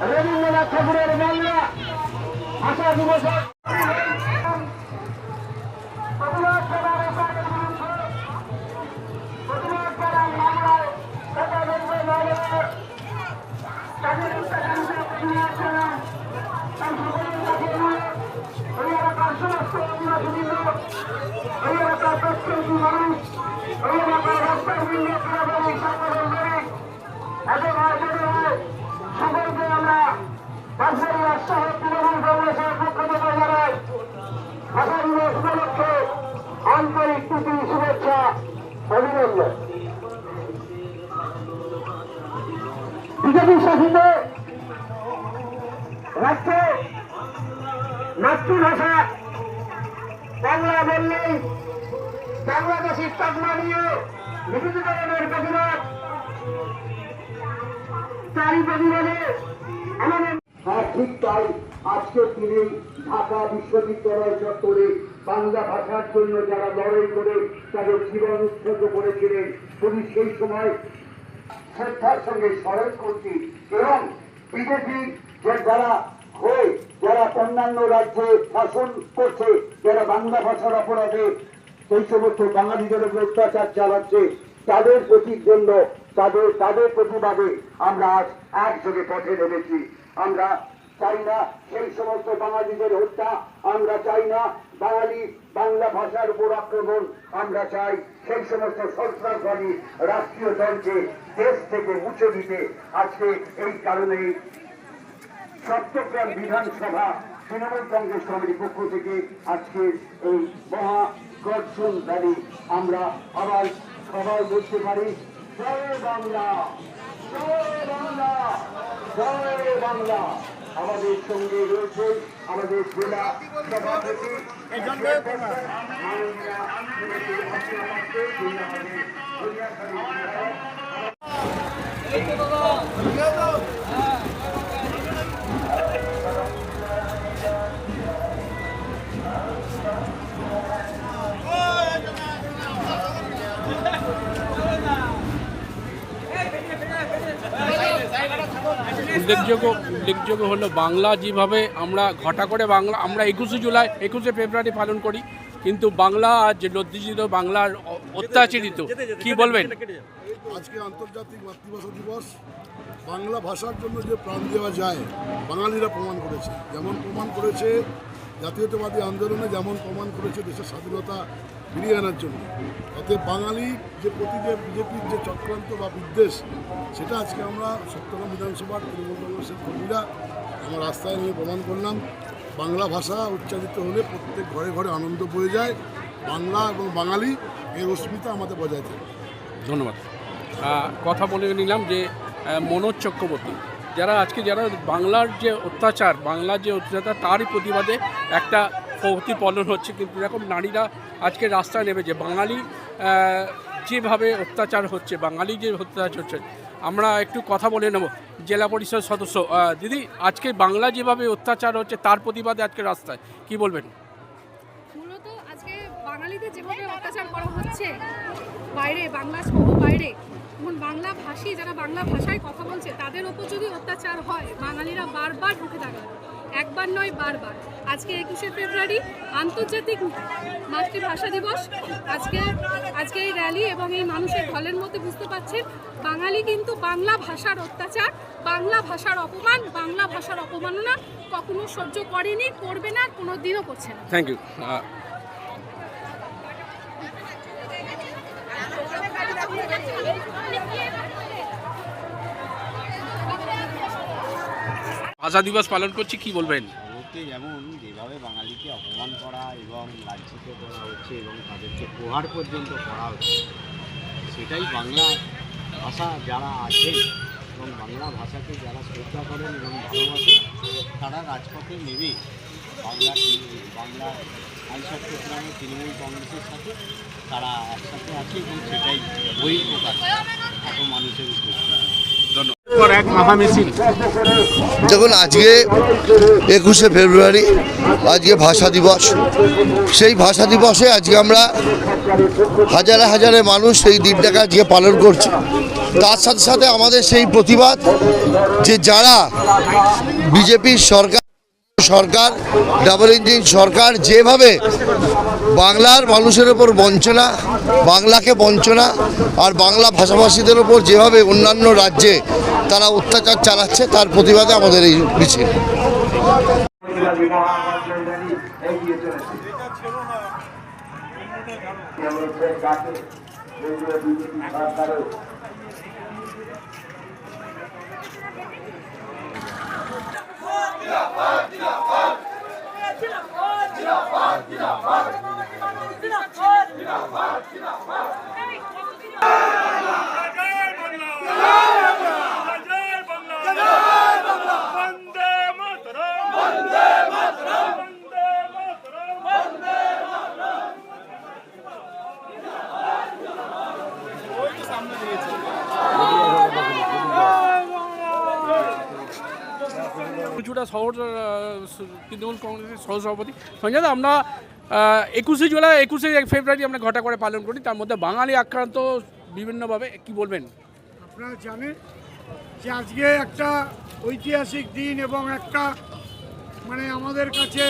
রবীন্দ্রনাথ ঠাকুরের বাংলা ভাষা দিবস সকলকে আমরা বাজারি রাজশাহী তৃণমূল কংগ্রেসের পক্ষ থেকে জানাই ভাষা দিবস উপলক্ষে আন্তরিক প্রীতি শুভেচ্ছা অভিনন্দন। বিজেপি শাসিত রাজ্যে মাতৃভাষা বাংলা বললেই বাংলাদেশি তকমা নিয়ে বিরোধীকরণের প্রতিবাদ তারই প্রতিবাদে আমাদের ঠিক তাই আজকের দিনে ঢাকা বিশ্ববিদ্যালয় চত্বরে বাংলা ভাষার জন্য যারা লড়াই করে তাদের জীবন উৎসর্গ করেছিলেন তিনি সেই সময় শ্রদ্ধার সঙ্গে স্মরণ করছি এবং বিজেপি যারা হয়ে যারা অন্যান্য রাজ্যে শাসন করছে যারা বাংলা ভাষার অপরাধে সেই সমস্ত বাঙালিদের উপর অত্যাচার চালাচ্ছে তাদের প্রতির জন্য তাদের প্রতিবাদে আমরা আজ একযোগে পথে নেমেছি। আমরা চাই না সেই সমস্ত বাঙালিদের হত্যা, আমরা চাই না বাঙালি বাংলা ভাষার উপর আক্রমণ, আমরা চাই সেই সমস্ত সন্ত্রাসবাদী রাষ্ট্রীয় দলকে দেশ থেকে মুছে দিতে। আজকে এই কারণে চট্টগ্রাম বিধানসভা তৃণমূল কংগ্রেস কমিটির পক্ষ থেকে আজকে এই মহা গর্জন র্যালি আমরা আবার সবাই দেখতে পারি। জয় বাংলা, জয় বাংলা, জয় বাংলা। আমাদের সঙ্গে রয়েছে আমাদের জেলা সভাপতি উল্লেখযোগ্য হলো বাংলা যেভাবে আমরা ঘটা করে বাংলা আমরা 21শে জুলাই 21শে ফেব্রুয়ারি পালন করি, কিন্তু বাংলা যে লজ্জিত বাংলার অত্যাচারিত কি বলবেন? আজকে আন্তর্জাতিক মাতৃভাষা দিবস। বাংলা ভাষার জন্য যে প্রাণ দেওয়া যায় বাঙালিরা প্রমাণ করেছে, যেমন প্রমাণ করেছে জাতীয়তাবাদী আন্দোলনে, যেমন প্রমাণ করেছে দেশের স্বাধীনতা ফিরিয়ে আনার জন্য। অতএব বাঙালি যে প্রতি যে বিজেপির যে চক্রান্ত বা বিদ্বেষ, সেটা আজকে আমরা চট্টগ্রাম বিধানসভার তৃণমূল কংগ্রেসের কর্মীরা আমরা রাস্তায় নিয়ে প্রমাণ করলাম। বাংলা ভাষা উচ্চারিত হলে প্রত্যেক ঘরে ঘরে আনন্দ বয়ে যায়। বাংলা এবং বাঙালি এর অস্মিতা আমাদের বজায় থাকে। ধন্যবাদ। কথা বলে নিলাম যে মনোজ চক্রবর্তী যারা বাংলার যে অত্যাচার তারই প্রতিবাদে একটা প্রতিফলন হচ্ছে, কিন্তু এরকম নারীরা আজকে রাস্তায় নেমেছে। বাঙালি যেভাবে অত্যাচার হচ্ছে, আমরা একটু কথা বলে নেব। জেলা পরিষদ সদস্য দিদি, আজকে বাংলা যেভাবে অত্যাচার হচ্ছে তার প্রতিবাদে আজকে রাস্তায় কি বলবেন? মূলত আজকে বাঙালিদের যেভাবে অত্যাচার করা হচ্ছে বাইরে, বাংলা সহ বাইরে, এখন বাংলা ভাষী যারা বাংলা ভাষায় কথা বলছে তাদের ওপর যদি অত্যাচার হয়, বাঙালিরা বারবার ঢুকে দাঁড়াবে, একবার নয় বারবার। আজকে 21শে ফেব্রুয়ারি আন্তর্জাতিক মাতৃভাষা দিবস। আজকে এই র্যালি এবং এই মানুষের ঢলের মধ্যে বুঝতে পারছেন বাঙালি কিন্তু বাংলা ভাষার অত্যাচার, বাংলা ভাষার অপমান, বাংলা ভাষার অপমাননা কখনো সহ্য করেনি, করবে না, কোনো দিনও করছে না। Thank you. ভাষা দিবস পালন করছি, কি বলবেন? যেমন যেভাবে বাঙালি তাদেরকে অপমান করা এবং লাঞ্ছিত করা হচ্ছে এবং তাদেরকে প্রহার পর্যন্ত করা হচ্ছে, সেটাই বাংলা ভাষা যারা আছেন এবং বাংলা ভাষাকে যারা শ্রদ্ধা করেন এবং ভালোবাসেন তারা রাজপথে নেমে বাংলা আইনসার প্রোগ্রামে তৃণমূল কংগ্রেসের সাথে তারা একসাথে আছে এবং সেটাই বহিঃপ্রকাশ এত মানুষের উপস্থিতি। এক মহামিছিল। দেখুন, আজকে 21শে ফেব্রুয়ারি, আজকে ভাষা দিবস। সেই ভাষা দিবসে আজকে আমরা হাজারে হাজারে মানুষ সেই দিনটাকে আজকে পালন করছি। তার সাথে সাথে আমাদের সেই প্রতিবাদ যে যারা বিজেপির সরকার ডাবল ইঞ্জিন সরকার যেভাবে বাংলার মানুষের ওপর বঞ্চনা, বাংলাকে বঞ্চনা আর বাংলা ভাষাভাষীদের ওপর যেভাবে অন্যান্য রাজ্যে তারা অত্যাচার চালাচ্ছে, তার প্রতিবাদে আমাদের এই মিছিল। কিছুটা শহর তৃণমূল কংগ্রেসের সহসভাপতি সঞ্জয় দা, আমরা 21শে ফেব্রুয়ারি আমরা ঘটা করে পালন করি, তার মধ্যে বাঙালি আক্রান্ত বিভিন্নভাবে, কি বলবেন? আপনারা জানেন যে আজকে একটা ঐতিহাসিক দিন এবং একটা আমাদের কাছে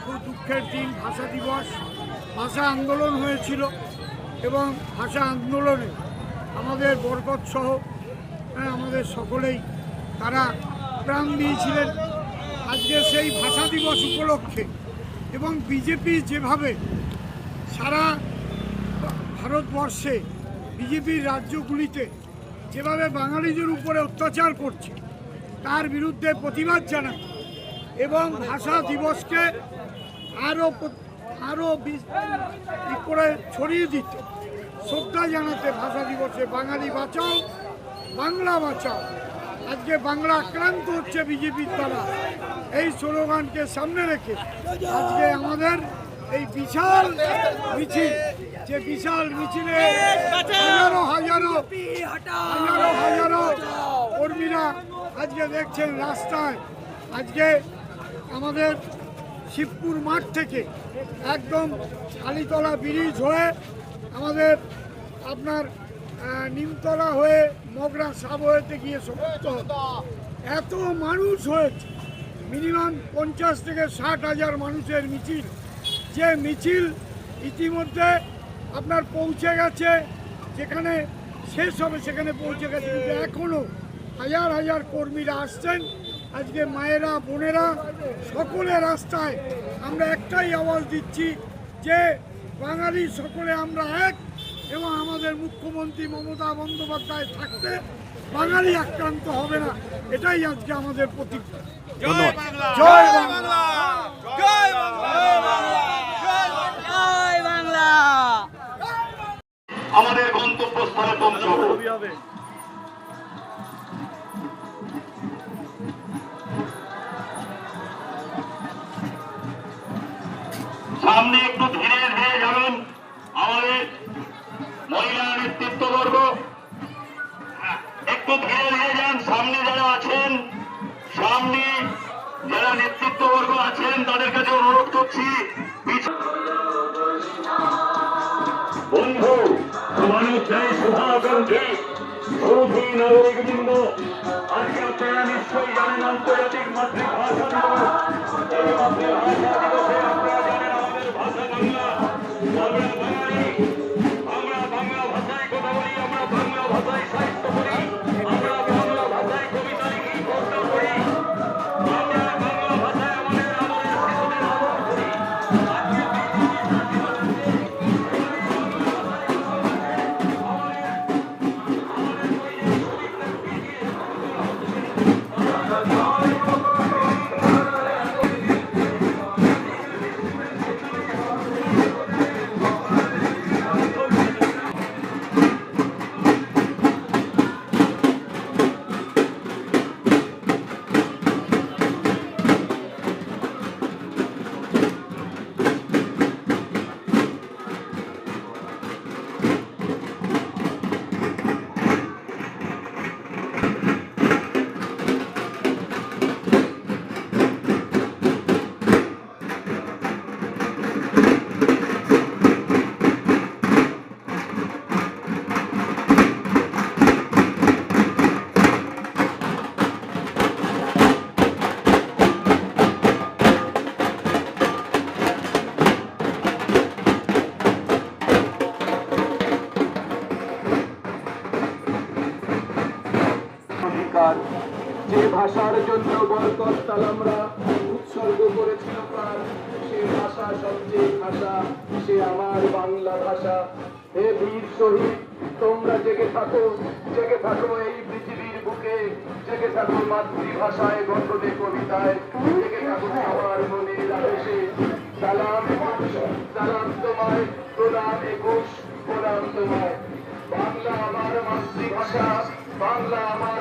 খুব দুঃখের দিন, ভাষা দিবস। ভাষা আন্দোলন হয়েছিল এবং ভাষা আন্দোলনে আমাদের বরকত সহ আমাদের সকলেই তারা প্রাণ দিয়েছিলেন। আজকে সেই ভাষা দিবস উপলক্ষে এবং বিজেপি যেভাবে সারা ভারতবর্ষে বিজেপির রাজ্যগুলিতে যেভাবে বাঙালিদের উপরে অত্যাচার করছে তার বিরুদ্ধে প্রতিবাদ জানায় এবং ভাষা দিবসকে আরও করে ছড়িয়ে দিতে, শ্রদ্ধা জানাতে ভাষা দিবসে বাঙালি বাঁচাও, বাংলা বাঁচাও। আজকে বাংলা আক্রান্ত হচ্ছে বিজেপির দ্বারা, এই স্লোগানকে সামনে রেখে আজকে আমাদের এই বিশাল মিছিল, যে বিশাল মিছিলে হাজারো হাজারো কর্মীরা আজকে দেখছেন রাস্তায়। আজকে আমাদের শিবপুর মাঠ থেকে একদম কালীতলা ব্রিজ হয়ে আমাদের আপনার নিমতলা হয়ে মগরা সাব হয়েতে গিয়ে সমাপ্ত। এত মানুষ হয়েছে, মিনিমাম 50 থেকে 60 হাজার মানুষের মিছিল, যে মিছিল ইতিমধ্যে আপনার পৌঁছে গেছে, যেখানে শেষ হবে সেখানে পৌঁছে গেছে, কিন্তু এখনও হাজার হাজার কর্মীরা আসছেন। আজকে মায়েরা, বোনেরা সকলে রাস্তায়। আমরা একটাই আওয়াজ দিচ্ছি যে বাঙালি সকলে আমরা এক, এবং আমাদের মুখ্যমন্ত্রী মমতা বন্দ্যোপাধ্যায় থাকতে বাঙালি আক্রান্ত হবে না, এটাই আজকে আমাদের প্রতিজ্ঞা। জয় বাংলা, জয় বাংলা, জয় বাংলা। আমাদের গন্তব্যস্থলে পৌঁছাবো। সামনে একটু ধীরে ধীরে যাবেন আমাদের মহিলা নেতৃত্ববর্গ, একটু ধীরে ধীরে যান। সামনে যারা আছেন, সামনে যারা নেতৃত্ববর্গ আছেন তাদের কাছে অনুরোধ করছি, বন্ধু মানুষের শুভাকাঙ্ক্ষী সৌধী নাগরিকবৃন্দ, আজকে আপনারা নিশ্চয়ই জানেন আন্তর্জাতিক মাতৃভাষা দিবস। এই মাতৃভাষা দিবসে আপনারা জানেন আমাদের ভাষা বাংলা। আমরা বাঙালি, আমরা বাংলা ভাষায় কথা বলি, আমরা বাংলা ভাষায় সাহিত্য করি, আমরা বাংলা ভাষায় কবিতা লিখি, কবিতা করি, আমরা বাংলা ভাষায় আমাদের শিশুদের আদর করি। করতাল আমরা উৎসর্গ করেছিল প্রাণ, সে ভাষা সবচেয়ে ভাষা, সে আমার বাংলা ভাষা। হে বীর শহীদ, তোমরা জেগে থাকো এই পৃথিবীর বুকে, জেগে থাকো মাতৃভাষায় গঠনে কবিতায়, জেগে থাকো আমার মনের আবেশে। সালাম একুশ, সালাম তোমায়, প্রণাম একুশ, প্রণাম তোমায়। বাংলা আমার মাতৃভাষা, বাংলা আমার